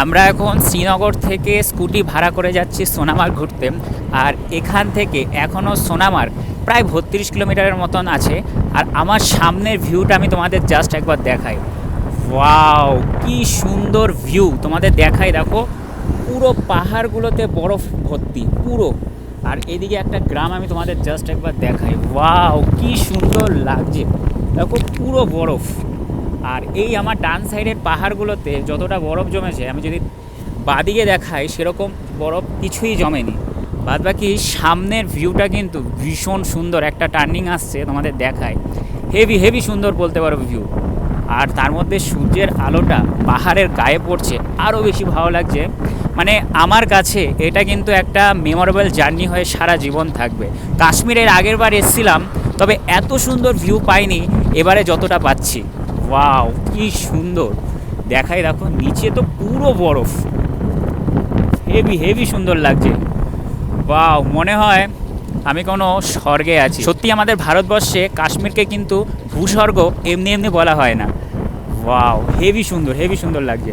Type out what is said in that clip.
আমরা এখন শ্রীনগর থেকে স্কুটি ভাড়া করে যাচ্ছি সোনামার্গ ঘুরতে। আর এখান থেকে এখনও সোনামার্গ প্রায় 32 কিলোমিটারের মতন আছে। আর আমার সামনের ভিউটা আমি তোমাদের জাস্ট একবার দেখাই। ওয়াও, কি সুন্দর ভিউ তোমাদের দেখাই। দেখো পুরো পাহাড়গুলোতে বরফ ভর্তি পুরো। আর এদিকে একটা গ্রাম আমি তোমাদের জাস্ট একবার দেখাই। ওয়াও, কি সুন্দর লাগছে, দেখো পুরো বরফ। আর এই আমার ডান সাইডের পাহাড়গুলোতে যতটা বরফ জমেছে, আমি যদি বাদিকে দেখাই সেরকম বরফ কিছুই জমেনি। বাদ বাকি সামনের ভিউটা কিন্তু ভীষণ সুন্দর। একটা টার্নিং আসছে তোমাদের দেখায়, হেভি হেভি সুন্দর বলতে পারো ভিউ। আর তার মধ্যে সূর্যের আলোটা পাহাড়ের গায়ে পড়ছে, আরও বেশি ভালো লাগছে। মানে আমার কাছে এটা কিন্তু একটা মেমোরেবল জার্নি হয়ে সারা জীবন থাকবে। কাশ্মীরের আগের বার এসেছিলাম, তবে এত সুন্দর ভিউ পাইনি এবারে যতটা পাচ্ছি। ওয়াও, কি সুন্দর দেখাই। দেখো নিচে তো পুরো বরফ, হেভি হেভি সুন্দর লাগছে। ওয়াও, মনে হয় আমি কোনো স্বর্গে আছি। সত্যি আমাদের ভারতবর্ষে কাশ্মীরকে কিন্তু ভূস্বর্গ এমনি এমনি বলা হয় না। ওয়াও, হেভি সুন্দর হেভি সুন্দর লাগছে।